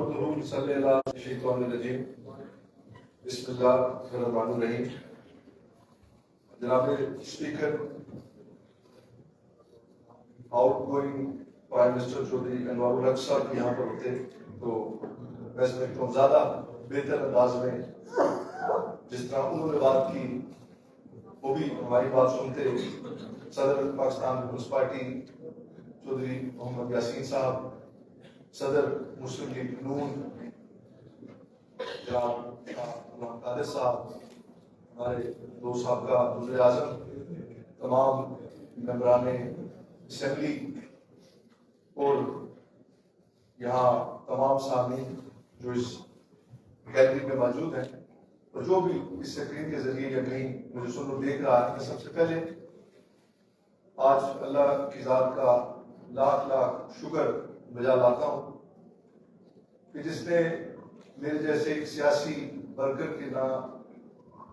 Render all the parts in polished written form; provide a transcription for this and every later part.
عبدہ صلی اللہ علیہ الشیطان الرجیم بسم اللہ الرحمن الرحیم. جناب speaker, outgoing prime minister Chaudhry Anwar ul Haq صاحب یہاں پر ہوتے تو میں سمجھتا ہوں زیادہ بہتر انداز میں جس طرح انہوں نے بات کی وہ بھی ہماری بات سنتے. صدر پاکستان پیپلز پارٹی چودھری محمد یاسین صاحب، صدر مسلم لیگ نون جناب غلام قادر صاحب، ہمارے دو سابقہ وزیر اعظم، تمام ممبران اسمبلی اور یہاں تمام سامعین جو اس گیلری میں موجود ہیں اور جو بھی اس سکرین کے ذریعے یا کہیں مجھے سن اور دیکھ رہا ہے، میں سب سے پہلے آج اللہ کی ذات کا لاکھ لاکھ شکر بجا لاتا ہوں کہ جس نے میرے جیسے ایک سیاسی ورکر کے نہ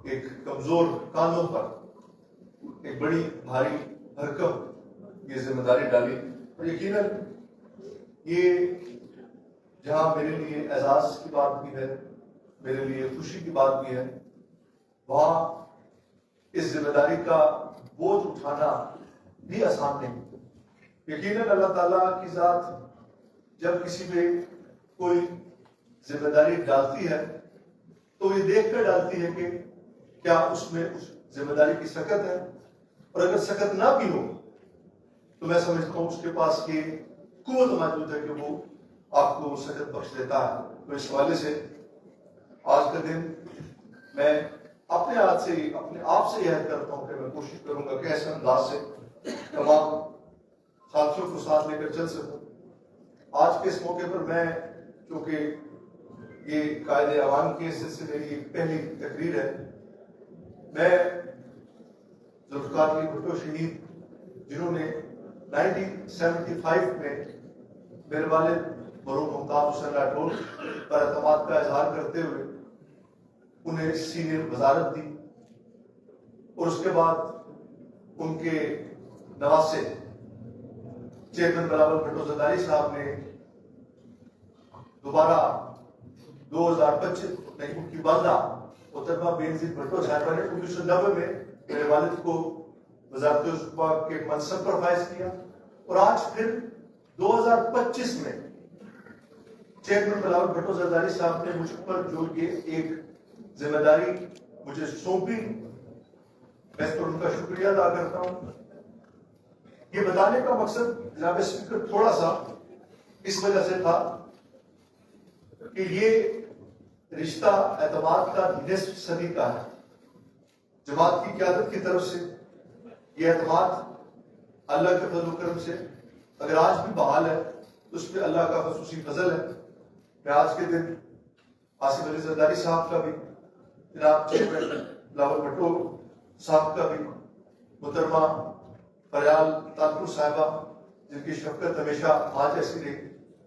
ایک کمزور کانوں پر ایک بڑی بھاری بھرکم یہ ذمہ داری ڈالی. اور یقیناً یہ جہاں میرے لیے اعزاز کی بات بھی ہے، میرے لیے خوشی کی بات بھی ہے، وہاں اس ذمہ داری کا بوجھ اٹھانا بھی آسان نہیں. یقیناً اللہ تعالیٰ کی ذات جب کسی پہ کوئی ذمہ داری ڈالتی ہے تو یہ دیکھ کر ڈالتی ہے کہ کیا اس میں اس ذمہ داری کی سکت ہے، اور اگر سکت نہ بھی ہو تو میں سمجھتا ہوں اس کے پاس یہ قوت موجود ہے کہ وہ آپ کو سکت بخش دیتا ہے. تو اس حوالے سے آج کا دن میں اپنے ہاتھ سے اپنے آپ سے یہ کرتا ہوں کہ میں کوشش کروں گا کہ ایسے انداز سے تمام ساتھیوں کو ساتھ لے کر چل سکوں. آج کے اس موقع پر میں چونکہ یہ قائد عوام کے حیثیت سے میری پہلی تقریر ہے، میں ذوالفقار علی بھٹو شہید جنہوں نے 1975 میں میرے والد مرحوم ممتاز حسین راٹھور پر اعتماد کا اظہار کرتے ہوئے انہیں سینئر وزارت دی، اور اس کے بعد ان کے نواسے چیئرمین بلاول بھٹو زرداری صاحب نے دوبارہ 2025 میں ان کی والدہ محترمہ بینظیر بھٹو صاحبہ نے 1990 میں میرے والد کو وزارت عظمیٰ کے منصب پر فائز کیا، اور آج پھر 2025 میں چیئرمین بلاول بھٹو زرداری صاحب نے مجھ پر جو یہ ایک ذمہ داری مجھے سونپی، میں اس پر ان کا شکریہ ادا کرتا ہوں. یہ بتانے کا مقصد جناب اسپیکر تھوڑا سا اس وجہ سے تھا کہ یہ رشتہ اعتماد کا نصف صدی کا ہے. جماعت کی قیادت کی طرف سے یہ اعتماد اللہ کے فضل و کرم سے اگر آج بھی بحال ہے تو اس پہ اللہ کا خصوصی فضل ہے. میں آج کے دن آصف علی زرداری صاحب کا بھی، جناب چیئرمین بلاول بھٹو صاحب کا بھی، محترمہ فریال تالپور صاحبہ جن کی شفقت ہمیشہ آج ایسی رہی،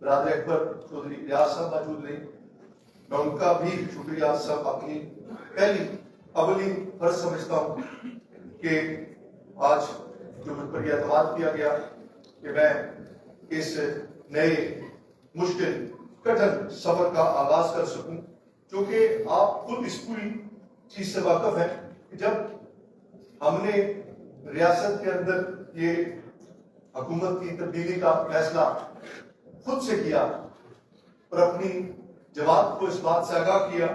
برادر اکبر چودھری ریاض صاحب موجود رہی، میں ان کا بھی شکریہ سب اپنی پہلی اولین فرض سمجھتا ہوں کہ آج جو مجھ پر یہ اعتماد کیا گیا کہ میں اس نئے مشکل کٹھن سفر کا آغاز کر سکوں. چونکہ آپ خود اس پوری چیز سے واقف ہیں کہ جب ہم نے ریاست کے اندر یہ حکومت کی تبدیلی کا فیصلہ خود سے کیا اور اپنی جماعت کو اس بات سے آگاہ کیا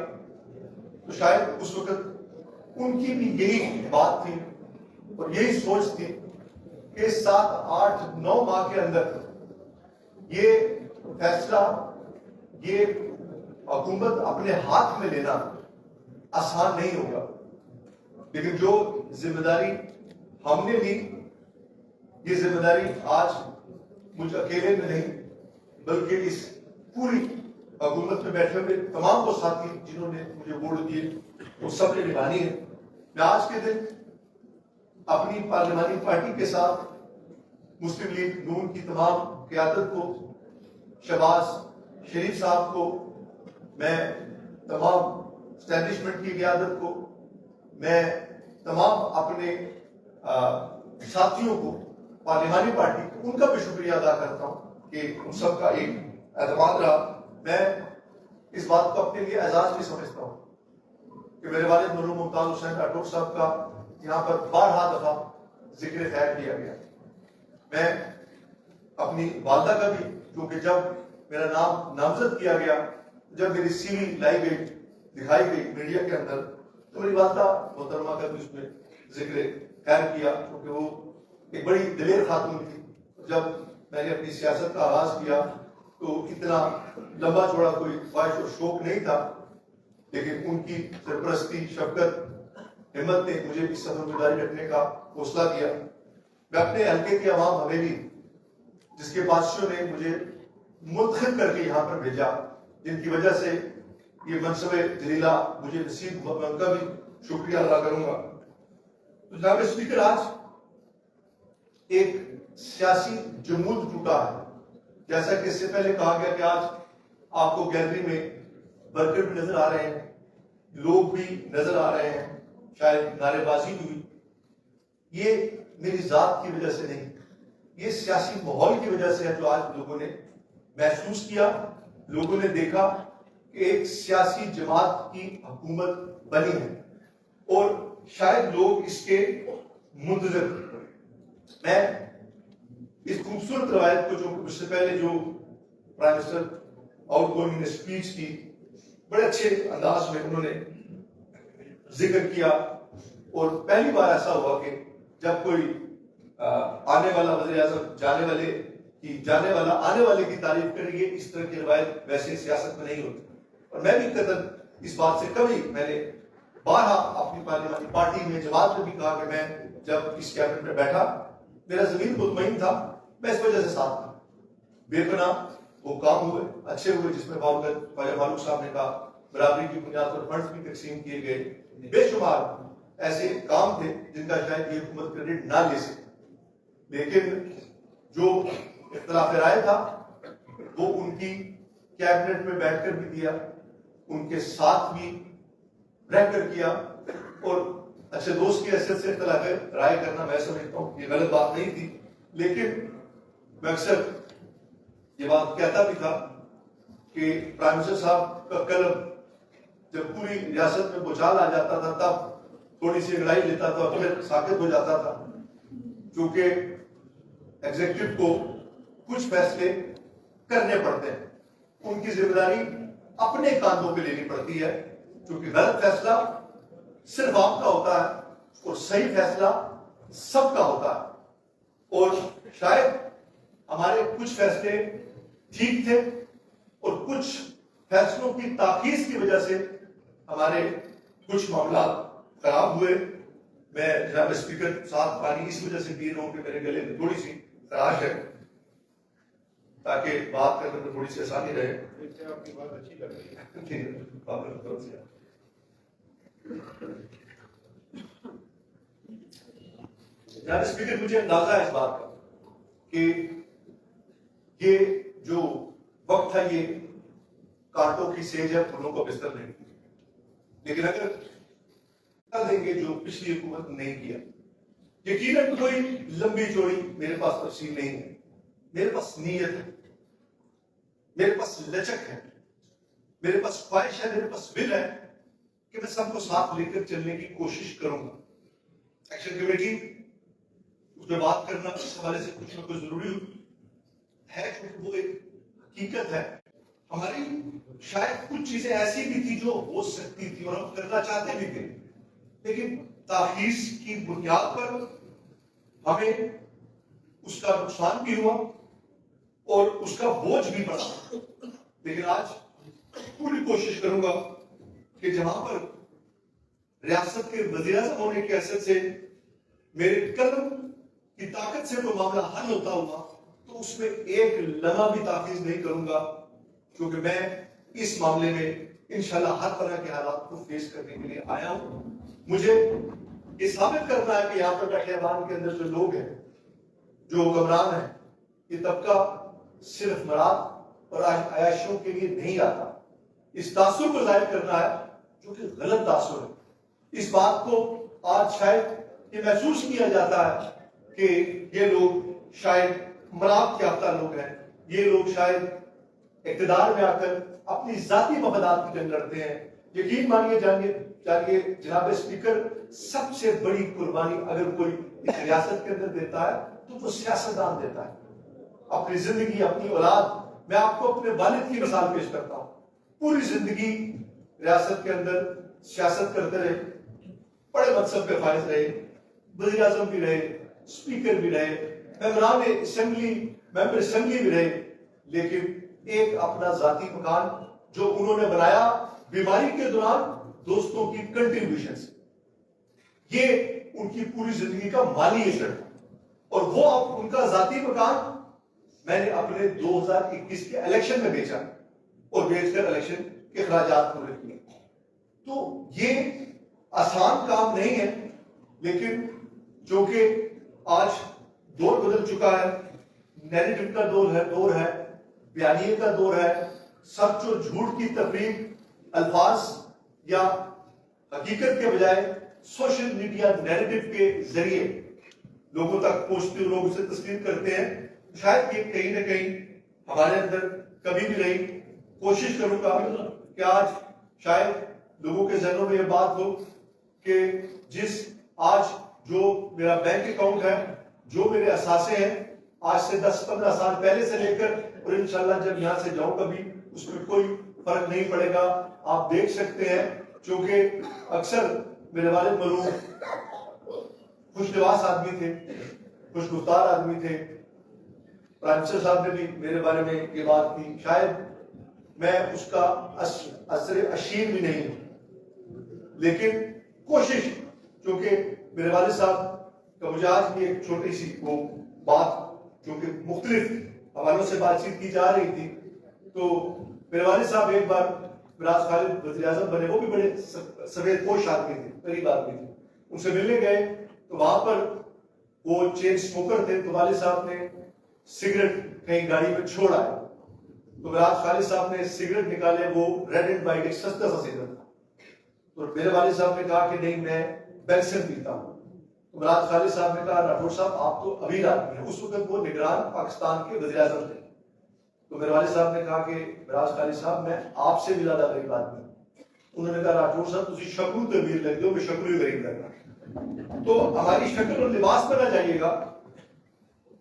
تو شاید اس وقت ان کی بھی یہی بات تھی اور یہی سوچ تھی کہ 7, 8, 9 ماہ کے اندر یہ فیصلہ، یہ حکومت اپنے ہاتھ میں لینا آسان نہیں ہوگا. لیکن جو ذمہ داری ہم نے لی، یہ ذمہ داری آج مجھ اکیلے میں نہیں بلکہ اس پوری حکومت میں بیٹھے ہوئے تمام وہ ساتھی جنہوں نے مجھے ووٹ دیے وہ سب نے نبھانی ہے. میں آج کے دن اپنی پارلیمانی پارٹی کے ساتھ مسلم لیگ نون کی تمام قیادت کو، شہباز شریف صاحب کو، میں تمام اسٹیبلشمنٹ کی قیادت کو، میں تمام اپنے ساتھیوں کو پارلیمانی پارٹی ان کا بھی شکریہ ادا کرتا ہوں کہ ان سب کا ایک اعتماد رہا. میں اس بات کو اپنے لیے اعزاز بھی سمجھتا ہوں کہ میرے والد مرحوم ممتاز حسین راٹھور صاحب کا یہاں پر بارہا دفعہ ذکر خیر کیا گیا. میں اپنی والدہ کا بھی، کیونکہ جب میرا نام نامزد کیا گیا، جب میری سی وی لائی گئی، دکھائی گئی میڈیا کے اندر، تو میری والدہ محترمہ کا بھی اس میں ذکر خیر کیا، کیونکہ وہ ایک بڑی دلیر خاتون تھی. جب میں نے اپنی سیاست کا آغاز کیا تو اتنا لمبا چوڑا کوئی خواہش اور شوق نہیں تھا، لیکن ان کی سرپرستی، شفقت، ہمت نے مجھے اس سفر گزاری رکھنے کا حوصلہ دیا. میں اپنے حلقے کی عوام حویلی، جس کے بادشاہوں نے مجھے منتخب کر کے یہاں پر بھیجا، جن کی وجہ سے یہ منصب جلیلہ مجھے نصیب ہوا، میں ان کا بھی شکریہ ادا کروں گا. تو جناب اسپیکر، آج ایک سیاسی جمود ٹوٹا ہے. جیسا کہ اس سے پہلے کہا گیا کہ آج آپ کو گیلری میں ورکر بھی نظر آ رہے ہیں، لوگ بھی نظر آ رہے ہیں، شاید نعرے بازی بھی ہوئی. یہ میری ذات کی وجہ سے نہیں، یہ سیاسی ماحول کی وجہ سے ہے جو آج لوگوں نے محسوس کیا، لوگوں نے دیکھا کہ ایک سیاسی جماعت کی حکومت بنی ہے اور شاید لوگ اس کے منتظر. میں اس خوبصورت روایت کو، جو اس سے پہلے جو پرائم منسٹر آؤٹ گوئنگ نے اسپیچ کی، بڑے اچھے انداز میں انہوں نے ذکر کیا، اور پہلی بار ایسا ہوا کہ جب کوئی آنے والا وزیر اعظم جانے والا آنے والے کی تعریف کرے گی، اس طرح کی روایت ویسے سیاست میں نہیں ہوتی. اور میں بھی قدر اس بات سے کبھی، میں نے بارہا اپنی پارلیمانی پارٹی میں جماعت میں بھی کہا کہ میں جب اس کیبنٹ میں بیٹھا، میرا ضمیر مطمئن تھا، میں اس وجہ سے ساتھ تھا. بے پناہ وہ کام ہوئے، اچھے ہوئے، جس میں خواجہ فاروق صاحب نے کہا برابری کی بنیاد پر فنڈز بھی تقسیم کیے گئے. بے شمار ایسے کام تھے جن کا شاید یہ حکومت کریڈٹ نہ لے سکے، لیکن جو اختلاف رائے تھا وہ ان کی کیبنٹ میں بیٹھ کر بھی دیا، ان کے ساتھ بھی رہ کر کیا. اور اچھے دوست کی حیثیت سے اختلاف رائے کرنا میں سمجھتا ہوں یہ غلط بات نہیں تھی، لیکن میں اکثر یہ بات کہتا بھی تھا کہ پرائم منسٹر صاحب کا قلم جب پوری ریاست میں بھوچال آ جاتا تھا تب تھوڑی سی انگڑائی لیتا تھا اور پھر ساکت ہو جاتا تھا، کیونکہ ایگزیکٹو کو کچھ فیصلے کرنے پڑتے ہیں، ان کی ذمہ داری اپنے کاندھوں پہ لینی پڑتی ہے، کیونکہ غلط فیصلہ صرف آپ کا ہوتا ہے اور صحیح فیصلہ سب کا ہوتا ہے. اور شاید ہمارے کچھ فیصلے ٹھیک تھے اور کچھ فیصلوں کی تاخیر کی وجہ سے ہمارے کچھ معاملات خراب ہوئے. میں جناب اسپیکر ساتھ پانی اس وجہ سے پی رہا ہوں کہ میرے گلے میں تھوڑی سی خراش ہے، تاکہ بات کرنے میں تھوڑی سی آسانی رہے. آپ کی بات اچھی لگ رہی ہے. جناب اسپیکر، مجھے اندازہ ہے اس بات کا کہ یہ جو وقت تھا یہ کانٹوں کی سیج ہے، پھولوں کا بستر نہیں، لیکن اگر کر دیں گے جو پچھلی حکومت نے نہیں کیا. یقیناً کوئی لمبی چوڑی میرے پاس تفصیل نہیں ہے، میرے پاس نیت ہے، میرے پاس لچک ہے، میرے پاس خواہش ہے، میرے پاس ول ہے کہ میں سب کو ساتھ لے کر چلنے کی کوشش کروں گا. ایکشن کمیٹی اس میں بات کرنا اس حوالے سے کچھ نہ کچھ ضروری ہے، کیونکہ وہ ایک حقیقت ہے. ہماری شاید کچھ چیزیں ایسی بھی تھی جو ہو سکتی تھی اور ہم کرنا چاہتے بھی تھے، لیکن تاخیر کی بنیاد پر ہمیں اس کا نقصان بھی ہوا اور اس کا بوجھ بھی پڑا. لیکن آج پوری کوشش کروں گا کہ جہاں پر ریاست کے وزیر اعظم ہونے کی حیثیت سے میرے قلم کی طاقت سے کوئی معاملہ حل ہوتا ہوا تو اس میں ایک لمحہ بھی تاخیر نہیں کروں گا، کیونکہ میں اس معاملے میں انشاءاللہ ہر طرح کے حالات کو فیس کرنے کے لیے آیا ہوں. مجھے یہ ثابت کرنا ہے کہ یہاں پر بیٹھے ایوان کے اندر جو لوگ ہیں، جو حکمران ہیں، یہ طبقہ صرف مراد اور عیاشیوں کے لیے نہیں آتا. اس تاثر کو ظاہر کرنا ہے جو کہ غلط تاثر ہے. اس بات کو آج شاید یہ محسوس کیا جاتا ہے کہ یہ لوگ شاید مراد یافتہ لوگ ہیں، یہ لوگ شاید اقتدار میں آ کر اپنی ذاتی مفادات کی جنگ لڑتے ہیں. یقین مانیے جانیے جناب اسپیکر, سب سے بڑی قربانی اگر کوئی اس ریاست کے اندر دیتا ہے تو وہ سیاستدان دیتا ہے. اپنی زندگی, اپنی اولاد, میں آپ کو اپنے والد کی مثال پیش کرتا ہوں, پوری زندگی ریاست کے اندر سیاست کرتے رہے, بڑے منصب پہ فائز رہے, وزیر اعظم بھی رہے, اسپیکر بھی رہے, ممبر اسمبلی بھی رہے, لیکن ایک اپنا ذاتی مکان جو انہوں نے بنایا بیماری کے دوران دوستوں کی کنٹریبیوشن سے, یہ ان کی پوری زندگی کا مالی ایسٹ. اور وہ اب ان کا ذاتی مکان میں نے اپنے 2021 کے الیکشن میں بیچا اور بیچ کر الیکشن کے اخراجات پورے کیے. تو یہ آسان کام نہیں ہے, لیکن جو کہ آج دور بدل چکا ہے, نیریٹو کا دور ہے, بیانیے کا دور ہے, سچ اور جھوٹ کی تفریق الفاظ یا حقیقت کے بجائے سوشل میڈیا نیریٹو کے ذریعے لوگوں تک پہنچتے, لوگ اسے تسلیم کرتے ہیں. شاید یہ کہیں نہ کہیں ہمارے اندر کبھی بھی رہی. کوشش کروں گا کہ آج شاید لوگوں کے ذہنوں میں یہ بات ہو کہ آج جو میرا بینک اکاؤنٹ ہے, جو میرے اثاثے ہیں, آج سے 10-15 سال پہلے سے لے کر اور انشاءاللہ جب یہاں سے جاؤں کبھی اس میں کوئی فرق نہیں پڑے گا. آپ دیکھ سکتے ہیں, چونکہ اکثر میرے والد مرحوم خوش لباس آدمی تھے, خوش گفتار آدمی تھے. پرائم منسٹر صاحب نے بھی میرے بارے میں یہ بات کی, شاید میں اس کا اثر اشیر بھی نہیں ہوں, لیکن کوشش, کیونکہ میرے والد صاحب کا مجھے آج بھی ایک چھوٹی سی وہ بات, کیونکہ مختلف حوالوں سے بات چیت کی جا رہی تھی, تو میرے والد صاحب ایک بار راز خالد وزیر اعظم بنے, وہ بھی بڑے سفید پوش آدمی تھے, غریب آدمی تھے, ان سے ملنے گئے تو وہاں پر وہ چین اسموکر تھے. تو والد صاحب نے سگریٹ کہیں گاڑی میں چھوڑ آئے, تو راز خالد صاحب نے سگریٹ نکالے, وہ ریڈ اینڈ وائٹ ایک سستا سا سگریٹ تھا. تو میرے والد صاحب نے کہا کہ نہیں میں بیلسن پیتا ہوں. تو راز خالد صاحب نے کہا راٹھور صاحب آپ تو امیر آدمی ہیں, اس وقت وہ نگران پاکستان کے وزیر اعظم تھے. تو میرے والد صاحب نے کہا کہ راز خالد صاحب میں آپ سے بھی زیادہ غریب آدمی ہوں. انہوں نے کہا راٹھور صاحب تسی شکلوں تے امیر لگتے ہو, میں شکلوں ہی غریب لگ رہا. تو ہماری شکل اور لباس پر نہ جائیے گا,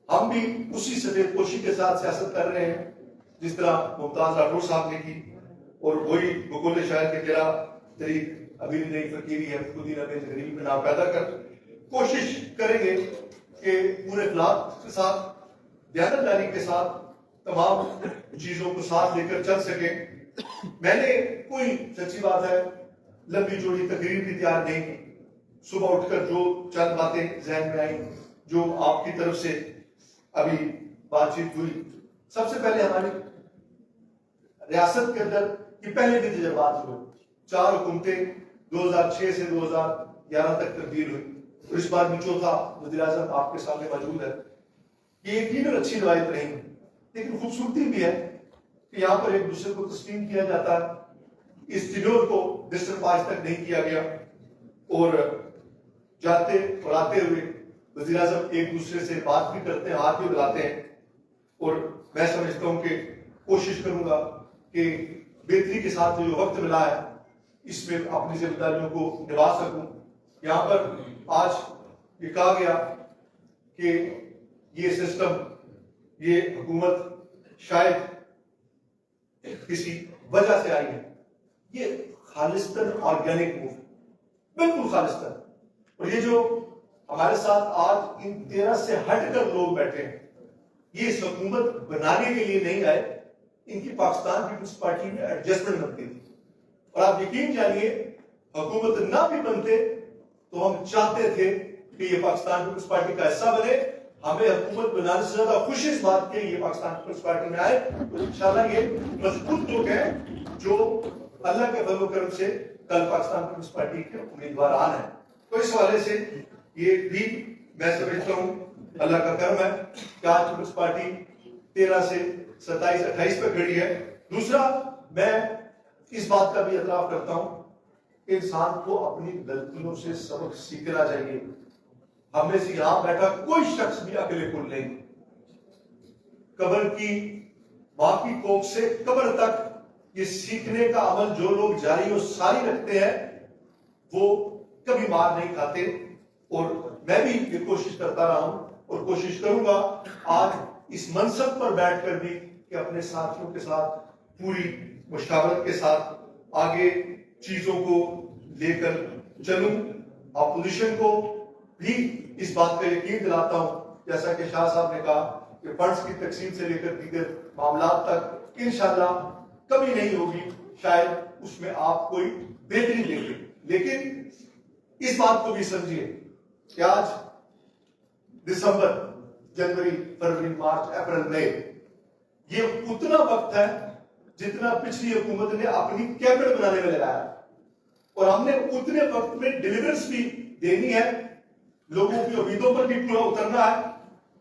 ہم بھی اسی سفید پوشی کے ساتھ سیاست کر رہے ہیں جس طرح ممتاز راٹھور صاحب نے کی, اور وہی بقول شاعر کے تیرا طریق ابھی نہیں فقیری ہے, خودی نہ بیچ غریبی میں نام پیدا کر. کوشش کریں گے کہ پورے اخلاق کے ساتھ, دیانتداری کے ساتھ تمام چیزوں کو ساتھ لے کر چل سکیں. میں نے کوئی سچی بات ہے لمبی چوڑی تقریر بھی تیار نہیں کی. صبح اٹھ کر جو چند باتیں ذہن میں آئیں, جو آپ کی طرف سے ابھی بات چیت ہوئی, سب سے پہلے ہماری ریاست کے اندر یہ پہلے بھی تجربات ہوئے. 4 حکومتیں 2006 سے 2011 تک تبدیل ہوئی, اور اس بار بھی چوتھا وزیر اعظم آپ کے سامنے موجود ہے. یہ یقیناً اچھی روایت نہیں, لیکن خوبصورتی بھی ہے کہ یہاں پر ایک دوسرے کو تسلیم کیا جاتا ہے. اس ٹینیور کو ڈسٹرب آج تک نہیں کیا گیا, اور جاتے اور آتے ہوئے وزیر اعظم ایک دوسرے سے بات بھی کرتے ہیں, ہاتھ بھی ملاتے ہیں. اور میں سمجھتا ہوں کہ کوشش کروں گا کہ بہتری کے ساتھ جو وقت ملا ہے اس میں اپنی ذمہ داریوں کو نبھا سکوں. یہاں پر آج یہ کہا گیا کہ یہ سسٹم, یہ حکومت شاید کسی وجہ سے آئی ہے. یہ خالصتاً آرگینک موو, بالکل خالصتاً. اور یہ جو ہمارے ساتھ آج ان 13 سے ہٹ کر لوگ بیٹھے ہیں, یہ اس حکومت بنانے کے لیے نہیں آئے, ان کی پاکستان پیپلز پارٹی میں ایڈجسٹمنٹ بنتی تھی. اور آپ یقین جانیے حکومت نہ بھی بنتے تو ہم چاہتے تھے کہ یہ پاکستان پیپلز پارٹی کا حصہ بنے. ہمیں حکومت بنانے سے زیادہ خوشی اس بات کی یہ پاکستان پیپلز پارٹی میں آئے. اور انشاءاللہ یہ مضبوط لوگ ہیں جو اللہ کے فضل و کرم سے کل پاکستان پیپلز پارٹی کے امیدواران ہیں. تو اس حوالے سے یہ بھی میں سمجھتا ہوں اللہ کا کرم ہے کہ آج پیپلز پارٹی 13 سے 27-28 پہ کھڑی ہے. دوسرا, میں اس بات کا بھی اعتراف کرتا ہوں کہ انسان کو اپنی غلطیوں سے سبق سیکھنا چاہیے. ہم میں سے یہاں بیٹھا کوئی شخص بھی اکیلے کل نہیں. قبر کی باقی کوک سے قبر تک یہ سیکھنے کا عمل جو لوگ جاری و ساری رکھتے ہیں وہ کبھی مار نہیں کھاتے. اور میں بھی یہ کوشش کرتا رہا ہوں اور کوشش کروں گا آج اس منصب پر بیٹھ کر بھی کہ اپنے ساتھیوں کے ساتھ پوری مشاورت کے ساتھ آگے چیزوں کو لے کر چلوں. اپوزیشن کو بھی اس بات کا یقین دلاتا ہوں جیسا کہ شاہ صاحب نے کہا کہ فنڈز کی تقسیم سے لے کر دیگر معاملات تک انشاءاللہ کمی نہیں ہوگی, شاید اس میں آپ کوئی بہتری دیکھیں, لیکن اس بات کو بھی سمجھیے کہ آج دسمبر, جنوری, فروری, مارچ, اپریل, مئی یہ اتنا وقت ہے جتنا پچھلی حکومت نے اپنی کیبنٹ بنانے میں لگایا, اور ہم نے اتنے وقت میں ڈیلیورنس بھی دینی ہے, لوگوں کی امیدوں پر بھی پورا اترنا ہے.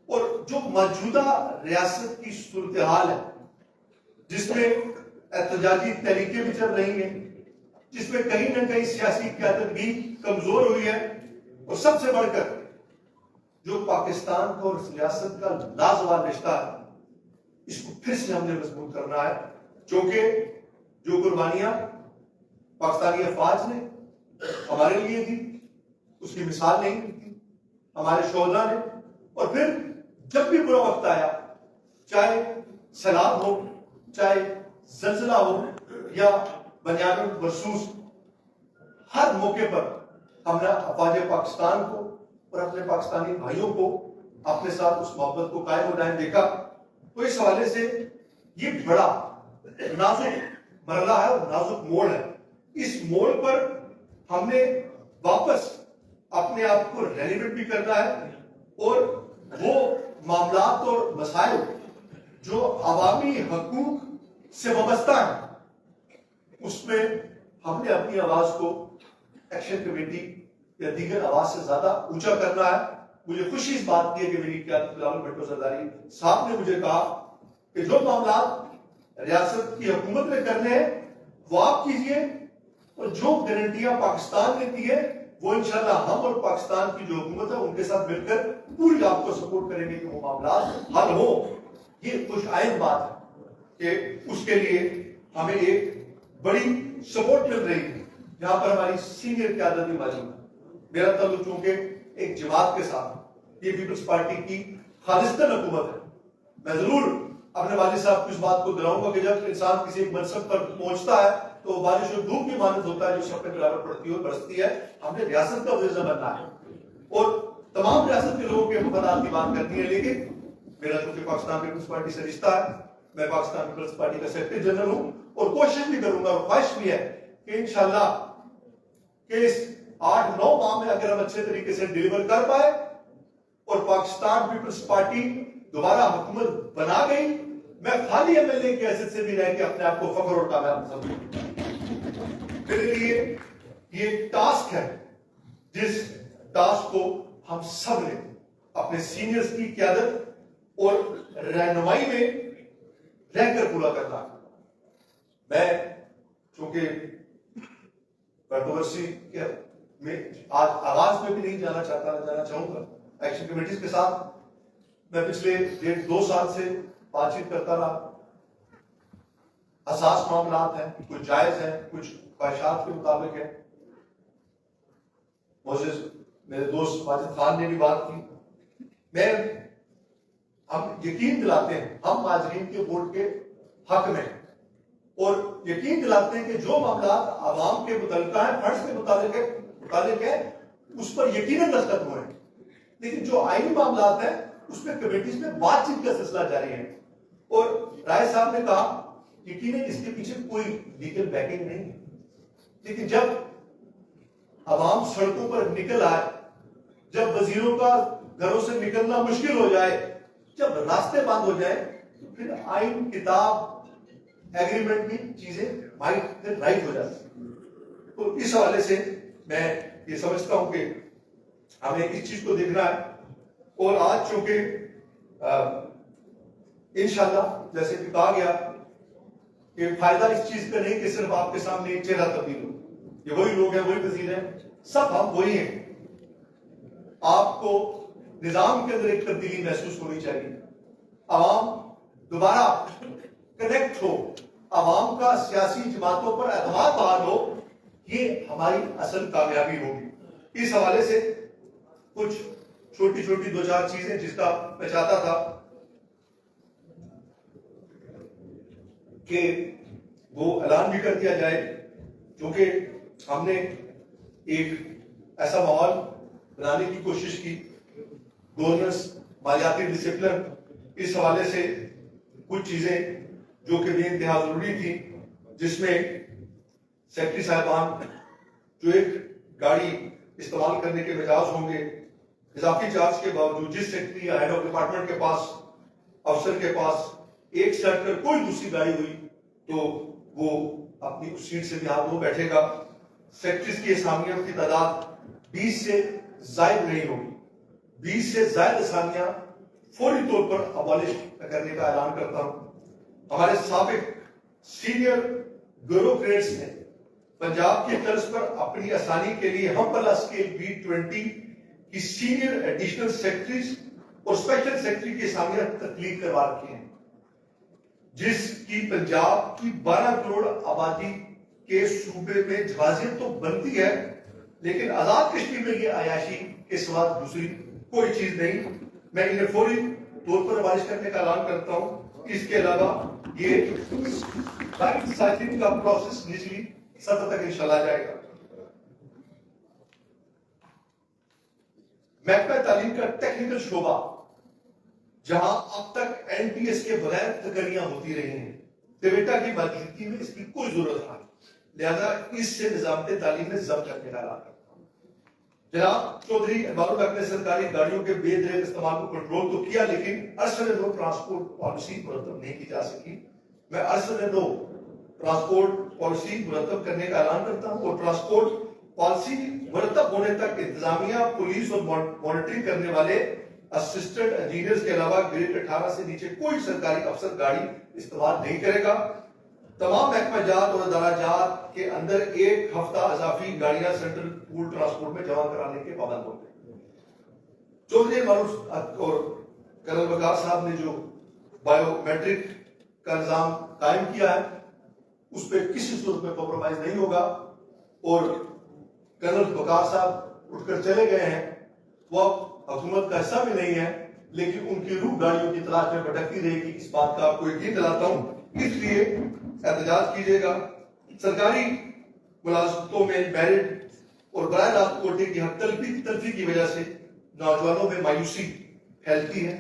اور جو موجودہ ریاست کی صورتحال ہے جس میں احتجاجی تحریکیں بھی چل رہی ہیں, جس میں کہیں نہ کہیں سیاسی قیادت بھی کمزور ہوئی ہے, اور سب سے بڑھ کر جو پاکستان کا اور ریاست کا لازوال رشتہ ہے اس کو پھر سے ہم نے مضبوط کرنا ہے. کیونکہ جو قربانیاں پاکستانی افواج نے ہمارے لیے دی اس کی مثال نہیں تھی ہمارے شہداء نے. اور پھر جب بھی برا وقت آیا, چاہے سیلاب ہو, چاہے زلزلہ ہو یا بنیادی محسوس, ہر موقع پر ہم نے افواج پاکستان کو اور اپنے پاکستانی بھائیوں کو اپنے ساتھ اس محبت کو قائم و دائم دیکھا. تو اس حوالے سے یہ بڑا نازک مرحلہ ہے اور نازک موڑ ہے. اس موڑ پر ہم نے واپس اپنے آپ کو ریلیونٹ بھی کرنا ہے, اور وہ معاملات اور مسائل جو عوامی حقوق سے وابستہ ہیں اس میں ہم نے اپنی آواز کو ایکشن کمیٹی یا دیگر آواز سے زیادہ اونچا کرنا ہے. مجھے خوشی اس بات کی ہے کہ میری قیادت بلاول بھٹو زرداری صاحب نے مجھے کہا کہ جو معاملات ریاست کی حکومت نے کرنے ہیں وہ آپ کیجئے, اور جو گارنٹیاں پاکستان نے دی ہے وہ انشاءاللہ ہم اور پاکستان کی جو حکومت ہے ان کے ساتھ مل کر پوری آپ کو سپورٹ کریں گے کہ وہ معاملات حل ہو. یہ خوش آئند بات ہے کہ اس کے لیے ہمیں ایک بڑی سپورٹ مل رہی ہے جہاں پر ہماری سینئر قیادت بھی موجود ہے. میرا تعلق چونکہ ایک جماعت کے ساتھ, یہ پیپلز پارٹی کی خالصتاً حکومت ہے. میں ضرور اپنے والد صاحب کو اس بات کو دلاؤں گا کہ جب انسان کسی ایک منصب پر پہنچتا ہے تو بارش اور دھوپ بھی مانند ہوتا ہے جو سب پہ برابر پڑتی ہے اور برستی ہے. ہم نے ریاست کا وزیر بننا ہے اور تمام ریاست کے لوگوں کے مفادات کی بات کرتی ہے, لیکن میرا چونکہ پاکستان پیپلز پارٹی سے رشتہ ہے, میں پاکستان پیپلز پارٹی کا سیکرٹری جنرل ہوں, اور کوشش بھی کروں گا اور خواہش بھی ہے کہ انشاءاللہ کہ اس 8-9 ماہ میں اگر ہم اچھے طریقے سے ڈیلیور کر پائے اور پاکستان پیپلز پارٹی دوبارہ حکومت بنا گئی, میں خالی ایم ایل اے کی حیثیت سے بھی رہ کے اپنے آپ کو فخر اور کامیاب سمجھوں. میرے لیے یہ ٹاسک ہے جس ٹاسک کو ہم سب نے اپنے سینئرز کی قیادت اور رہنمائی میں رہ کر پورا کرنا. میں چونکہ کنٹروورسی میں آج آغاز میں بھی نہیں جانا چاہوں گا, ایکشن کمیٹیز کے ساتھ میں پچھلے 1.5-2 سال سے بات چیت کرتا رہا. حساس معاملات ہیں, کچھ جائز ہیں, کچھ خواہشات کے مطابق ہیں. میرے دوست ماجد خان نے بھی بات کی. ہم یقین دلاتے ہیں ہم مہاجرین کے ووٹ کے حق میں, اور یقین دلاتے ہیں کہ جو معاملات عوام کے متعلقہ ہیں, فنڈز کے متعلق ہے, اس پر یقیناً دستخط ہوئے ہیں. لیکن جو آئینی معاملات ہیں اس میں کمیٹیز میں بات چیت کا سلسلہ جاری ہے. اور رائے صاحب نے کہا یقیناً اس کے پیچھے کوئی لیگل بیکنگ نہیں ہے, لیکن جب عوام سڑکوں پر نکل آئے, جب وزیروں کا گھروں سے نکلنا مشکل ہو جائے, جب راستے بند ہو جائے, تو پھر آئین, کتاب, ایگریمنٹ کی چیزیں رائٹ ہو جاتی ہیں. تو اس حوالے سے میں یہ سمجھتا ہوں کہ ہمیں اس چیز کو دیکھنا ہے. اور آج چونکہ انشاءاللہ جیسے کہ کہا گیا کہ فائدہ اس چیز کا نہیں کہ صرف آپ کے سامنے ایک چہرہ تبدیل ہو, یہ وہی لوگ ہیں, وہی وزیر ہیں, سب ہم وہی ہیں. آپ کو نظام کے اندر ایک تبدیلی محسوس ہونی چاہیے. عوام دوبارہ کنیکٹ ہو, عوام کا سیاسی جماعتوں پر اعتماد بحال ہو, یہ ہماری اصل کامیابی ہوگی. اس حوالے سے کچھ چھوٹی چھوٹی دو چار چیزیں جس کا میں چاہتا تھا کہ وہ اعلان بھی کر دیا جائے, کیونکہ ہم نے ایک ایسا ماحول بنانے کی کوشش کی, گورننس, مالیاتی ڈسپلن, اس حوالے سے کچھ چیزیں جو کہ بے انتہا ضروری تھی, جس میں سیکرٹری صاحبان جو ایک گاڑی استعمال کرنے کے مجاز ہوں گے, اضافی چارج کے باوجود جس سیکرٹری یا ہیڈ آف ڈپارٹمنٹ کے پاس, افسر کے پاس ایک سے ہٹ کر کوئی دوسری گاڑی ہوئی تو وہ اپنی اس سیٹ سے بھی ہاتھ دھو بیٹھے گا. سیکرٹریز کی اسامیوں کی تعداد 20 سے زائد نہیں ہوگی. 20 سے زائد اسامیاں فوری طور پر ابالش کرنے کا اعلان کرتا ہوں. ہمارے سابق سینئر بیوروکریٹس نے پنجاب کی طرز پر اپنی آسانی کے لیے ہم پلا اسکیل B20 کی سینئر ایڈیشنل سیکرٹریز اور اسپیشل سیکرٹری کی اسامیاں تخلیق کروا رکھی ہیں, جس کی پنجاب کی 12 کروڑ آبادی کے صوبے میں جوازیت تو بنتی ہے, لیکن آزاد کشمیر میں یہ عیاشی کے سوا دوسری کوئی چیز نہیں. میں انہیں فوری طور پر ابالش کرنے کا اعلان کرتا ہوں. اس کے علاوہ یہ سائکلنگ کا پروسیس نچلی سطح تک انشاءاللہ جائے گا. محکمہ تعلیم کا ٹیکنیکل شعبہ, جہاں اب تک NTS کے بغیر تقرریاں ہوتی رہی ہیں, ڈیٹا کی موجودگی میں اس کی کوئی ضرورت نہیں, لہذا اس سے نظام تعلیم میں ضبط کرنے کا اعلان کرتا ہوں. جناب چودھری اقبال الحق نے سرکاری گاڑیوں کے بے دریغ استعمال کو کنٹرول تو کیا, لیکن عرصے نو ٹرانسپورٹ پالیسی مرتب نہیں کی جا سکی. میں عرصے نو ٹرانسپورٹ پالیسی مرتب کرنے کا اعلان کرتا ہوں, اور ٹرانسپورٹ پالیسی مرتب ہونے تک انتظامیہ, پولیس اور مانیٹرنگ کرنے والے اسسٹنٹ انجینئرز کے علاوہ گریڈ 18 سے نیچے کوئی سرکاری افسر گاڑی استعمال نہیں کرے گا. تمام محکمہ جات اور ادارہ جات کے اندر ایک ہفتہ اضافی گاڑیاں سینٹرل پول ٹرانسپورٹ میں جمع کرانے کے پابند ہوں گے. چودھری معروف اور کرنل وقار صاحب نے جو بایو میٹرک کا نظام قائم کیا ہے, اس پہ کسی صورت میں کمپرومائز نہیں ہوگا. اور کرنل وقار صاحب اٹھ کر چلے گئے ہیں, وہ حکومت کا حصہ بھی نہیں ہے, لیکن ان کی روح گاڑیوں کی تلاش میں بھٹکتی رہے گی, اس بات کا آپ کو یقین دلاتا ہوں. اس لیے احتجاج کیجیے گا. سرکاری ملازمتوں میں میرٹ اور براہ راست کوٹے کی حق تلفی کی وجہ سے نوجوانوں میں مایوسی پھیلتی ہے,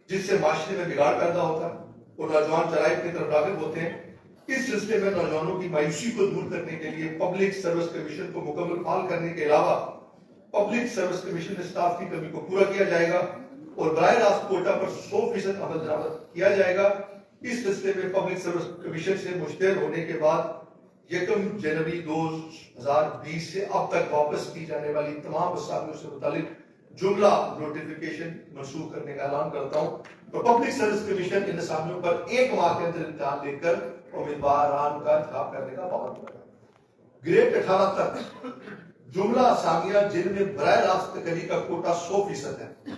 جس سے معاشرے میں بگاڑ پیدا ہوتا ہے اور نوجوان جرائم کی طرف راغب ہوتے ہیں. اس سلسلے میں نوجوانوں کی مایوسی کو دور کرنے کے لیے پبلک سروس کمیشن کو مکمل فعال کرنے کے علاوہ پبلک سروس کمیشن میں سٹاف کی کمی کو پورا کیا جائے گا اور براہ راست کوٹا پر 100% عمل درآمد کیا جائے گا. اس سلسلے میں پبلک سروس کمیشن سے مشتہر ہونے کے بعد 1 جنوری 2020 سے اب تک واپس کی جانے والی تمام اسامیوں سے متعلق جملہ نوٹیفیکیشن منسوخ کرنے کا اعلان کرتا ہوں. تو پبلک سروس کمیشن ان اسامیوں پر 1 ماہ کے اندر امتحان لے کر امیدواران کا انتخاب کرنے کا پابند ہوگا. گریڈ 18 تک جملہ اسامیاں جن میں براہ راست تقرری کا کوٹا 100% ہے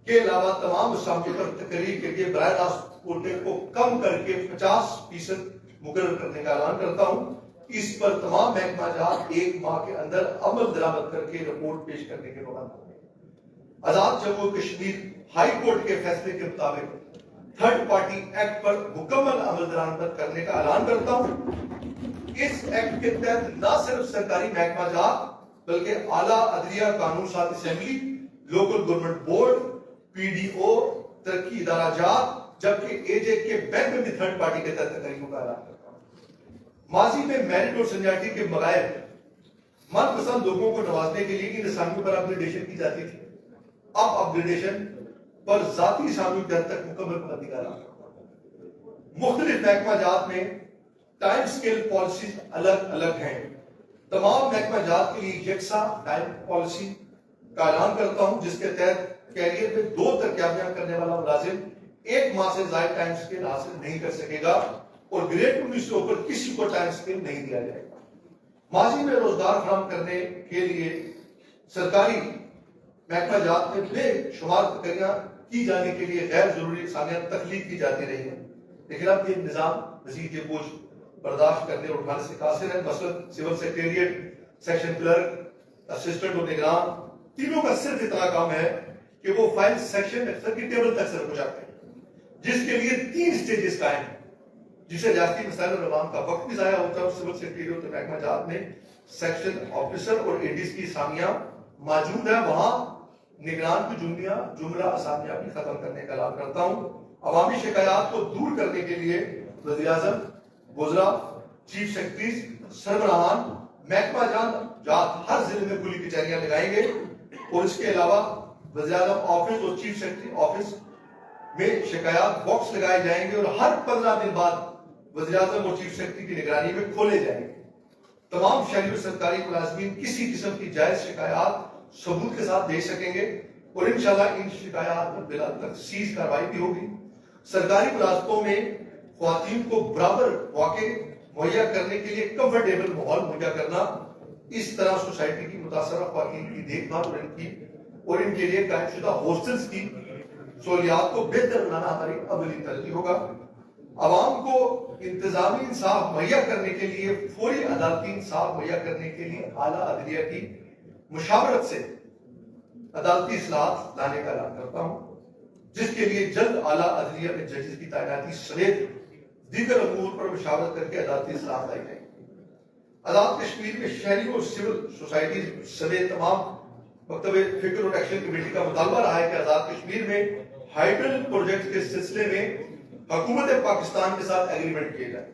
کے علاوہ تمام اسامیوں پر تقرری کے لیے براہ راست کوٹے کو کم کر کے 50% مقرر کرنے کا اعلان کرتا ہوں. اس پر تمام محکمہ جات 1 ماہ کے اندر عمل درآمد کر کے رپورٹ پیش کرنے کے پابند ہوں گے. آزاد جموں کشمیر ہائی کورٹ کے فیصلے کے مطابق تھرڈ پارٹی ایکٹ پر مکمل عمل درآمد کرنے کا اعلان کرتا ہوں. اس ایکٹ کے تحت نہ صرف سرکاری محکمہ جات بلکہ اعلیٰ عدلیہ قانون ساز assembly, local government board, PDO, ترقی ادارہ جات, جبکہ AJ کے بینک میں بھی تھرڈ پارٹی کے تحت تقریبوں کا اعلان کرتا ہوں. ماضی میں میرٹ اور سینیارٹی کے بغیر من پسند لوگوں کو نوازنے کے لیے ان اسامیوں پر اپگریڈیشن کی جاتی تھی. اب اپگریڈیشن پر ذاتی اسامیوں کے حد تک مکمل پابندی کا اعلان کرتا ہوں. مختلف محکمہ جات میں ٹائم سکیل پالیسیز الگ الگ ہیں. تمام محکمہ جات کے لیے یکساں ٹائم پالیسی کا اعلان کرتا ہوں, جس کے تحت کیریئر میں 2 ترقیاں کرنے والا ملازم 1 ماہ سے زائد ٹائم سکیل حاصل نہیں کر سکے گا اور گریڈ 19 سے اوپر کسی کو ٹائم سکیل نہیں دیا جائے گا. ماضی میں روزگار فراہم کرنے کے لیے سرکاری محکمہ جات میں بے شمار تقرریاں کی جانے کے لیے غیر ضروری اسامیاں تخلیق کی جاتی رہی ہیں. لیکن اب یہ نظام مزید یہ بوجھ برداشت کرنے اور اٹھانے سے قاصر ہے. مثلاً civil secretariat, section clerk, assistant اور نگران، تینوں کا صرف اتنا کام ہے کہ وہ فائل سیکشن افسر کی ٹیبل تک سے پہنچاتے ہیں، جس کے لیے 3 سٹیجز قائم ہیں، جسے ریاستی مسائل اور عوام کا وقت بھی ضائع ہوتا ہے. اور سول سیکریٹریٹ اور محکمہ جات میں سیکشن آفیسر اور ایڈیز کی اسامیاں موجود ہیں، وہاں نگران کی جملہ اسامیاں بھی ختم کرنے کا اعلان کرتا ہوں. عوامی شکایات کو دور کرنے کے لیے وزیر اعظم، وزراء، چیف سیکرٹریز، سربراہان محکمہ جات ہر ضلع میں کھلی کچہریاں لگائیں گے. اور اس کے علاوہ وزیر اعظم آفس اور چیف سیکرٹری آفس میں شکایات باکس لگائے جائیں گے اور ہر 15 دن بعد وزیر اعظم اور چیف سیکرٹری کی نگرانی میں کھولے جائیں گے. تمام شہری اور سرکاری ملازمین کسی قسم کی جائز شکایات ثبوت کے ساتھ دے سکیں گے اور انشاءاللہ ان شکایات پر بلا تخصیص کارروائی بھی ہوگی. سرکاری ملازمتوں میں خواتین کو برابر مواقع مہیا کرنے کے لیے کمفرٹیبل ماحول مہیا کرنا، اس طرح سوسائٹی کی متاثرہ خواتین کی دیکھ بھال اور ان کے لیے قائم شدہ ہاسٹلز کی سہولیات کو بہتر بنانا ہماری اولی ترجیح ہوگا. عوام کو انتظامی انصاف مہیا کرنے کے لیے، فوری عدالتی انصاف مہیا کرنے کے لیے اعلیٰ عدلیہ کی مشاورت سے عدالتی اصلاحات لانے کا اعلان کرتا ہوں، جس کے لیے جلد اعلیٰ عدلیہ میں ججز کی تعیناتی سمیت دیگر امور پر مشاورت کر کے عدالتی اصلاحات لائی جائیں گی. آزاد کشمیر میں شہری اور سول سوسائٹی سمیت تمام مکتب فکر اور ایکشن کمیٹی کا مطالبہ رہا ہے کہ آزاد کشمیر میں ہائیڈرل پروجیکٹ کے سلسلے میں حکومت پاکستان کے ساتھ ایگریمنٹ کیے جائے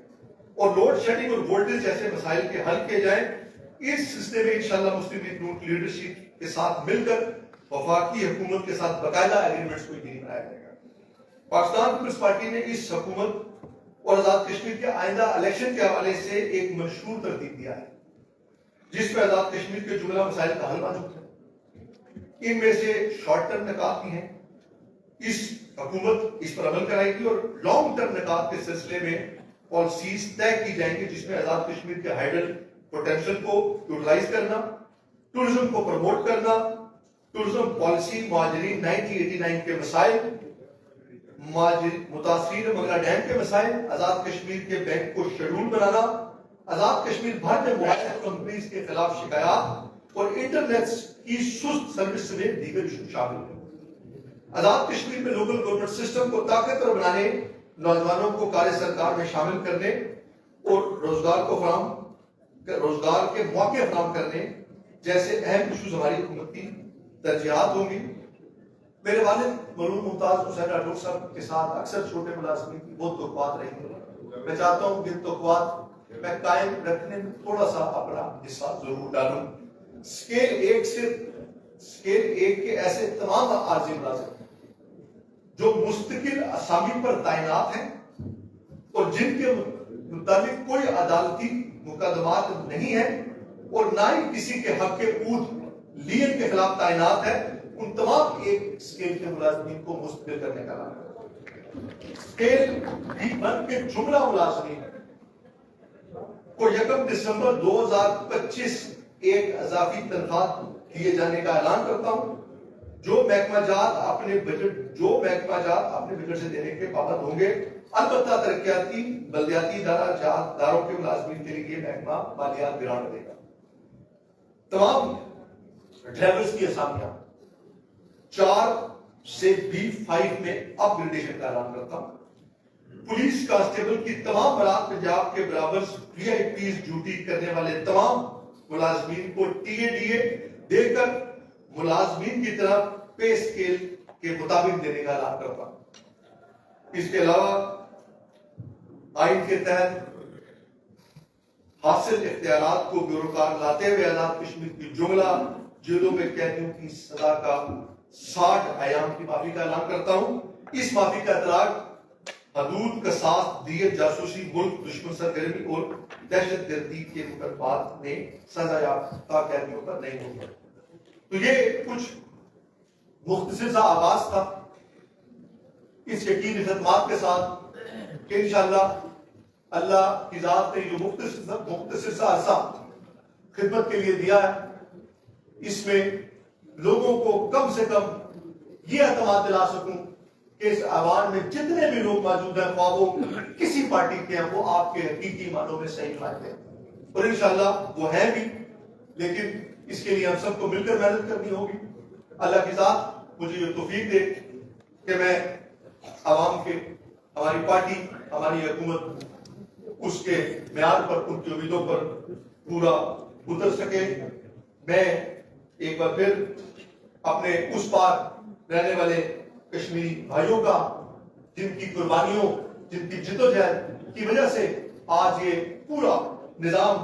اور لوڈ شیڈنگ اور وولٹیج جیسے مسائل کے حل کیے جائیں. اس سلسلے میں انشاءاللہ مسلم لیگ نون لیڈرشپ کے ساتھ مل کر وفاقی حکومت کے ساتھ باقاعدہ ایگریمنٹس کو یقینی بنایا جائے گا. پاکستان پیپلز پارٹی نے اس حکومت اور آزاد کشمیر کے آئندہ الیکشن کے حوالے سے ایک منشور ترتیب دیا ہے، جس میں آزاد کشمیر کے جملہ مسائل کا حل موجود ہے. ان میں سے شارٹ ٹرم نکات بھی ہیں، اس حکومت اس پر عمل کرائے گی، اور لانگ ٹرم نکات کے سلسلے میں پالیسیز طے کی جائیں گی، جس میں آزاد کشمیر کے ہائیڈل پوٹینشل کو یوٹیلائز کرنا، ٹورزم کو پروموٹ کرنا، ٹورزم پالیسی، مہاجرین 1989 کے مسائل، متاثرین منگلا ڈیم کے مسائل، آزاد کشمیر کے بینک کو شیڈول بنانا، آزاد کشمیر بھر میں موبائل کمپنیز کے خلاف شکایات اور انٹرنیٹ کی سست سروس سمیت دیگر ایشو شامل ہیں. آزاد کشمیر میں لوکل گورنمنٹ سسٹم کو طاقتور بنانے، نوجوانوں کو کار سرکار میں شامل کرنے اور روزگار کے مواقع فراہم کرنے جیسے اہم ایشوز ہماری حکومت کی ترجیحات ہوں گی. میرے والد مرحوم ممتاز حسین راٹھور صاحب کے ساتھ اکثر چھوٹے ملازمین کی بہت توقعات رہی ہیں. میں چاہتا ہوں کہ توقعات میں قائم رکھنے میں تھوڑا سا اپنا حصہ ضرور ڈالوں. سکیل 1 کے ایسے تمام عارضی ملازم جو مستقل اسامی پر تعینات ہیں اور جن کے متعلق کوئی عدالتی مقدمات نہیں ہیں اور نہ ہی کسی کے حق عود لین کے خلاف تعینات ہے، ان تمام ایک اسکیل کے ملازمین کو مستقل کرنے کا اعلان ہے. اسکیل B1 کے جملہ ملازمین کو 1 دسمبر 2025 ایک اضافی تنخواہ دیے جانے کا اعلان کرتا ہوں. جو محکمہ جات اپنے بجٹ سے دینے کے پابند ہوں گے، البتہ ترقیاتی بلدیاتی اداروں کے ملازمین کے لیے محکمہ مالیات گرانٹ دے گا. تمام ڈرائیورز کی اسامیاں 4 سے B5 میں اپ گریڈیشن کا اعلان کرتا ہوں. پولیس کانسٹیبل کی تمام برات پنجاب کے برابر VIPs ڈیوٹی کرنے والے تمام ملازمین کو TADA دے کر ملازمین کی طرف پے اسکیل کے مطابق دینے کا اعلان کرتا ہوں. اس کے علاوہ آئین کے تحت حاصل اختیارات کو بیوروکار لاتے ہوئے آزاد کشمیر کی جملہ جیلوں میں قیدیوں کی سزا کا 60 ایام کی معافی کا اعلان کرتا ہوں. اس معافی کا اطلاق حدود کا ساتھ دیت، جاسوسی، ملک دشمن سرگرمی اور دہشت گردی کے مقدمات میں سزا یافتہ قیدیوں پر نہیں ہوگا. تو یہ کچھ مختصر سا آغاز تھا اس یقینی خدمات کے ساتھ کہ انشاءاللہ اللہ کی ذات نے جو مختصر سا عرصہ خدمت کے لیے دیا ہے، اس میں لوگوں کو کم سے کم یہ اعتماد دلا سکوں کہ اس ایوان میں جتنے بھی لوگ موجود ہیں خواہ وہ کسی پارٹی کے ہیں وہ آپ کے حقیقی معنوں میں صحیح نمائندے ہیں، اور انشاءاللہ وہ ہیں بھی، لیکن اس کے لیے ہم سب کو مل کر محنت کرنی ہوگی۔ اللہ کی ذات مجھے یہ توفیق دے کہ میں عوام کے، ہماری پارٹی، ہماری حکومت اس کے معیار پر، ان کی امیدوں پر پورا اتر سکے۔ میں ایک بار پھر اپنے اس پار رہنے والے کشمیری بھائیوں کا، جن کی قربانیوں، جن کی جدوجہد کی وجہ سے آج یہ پورا نظام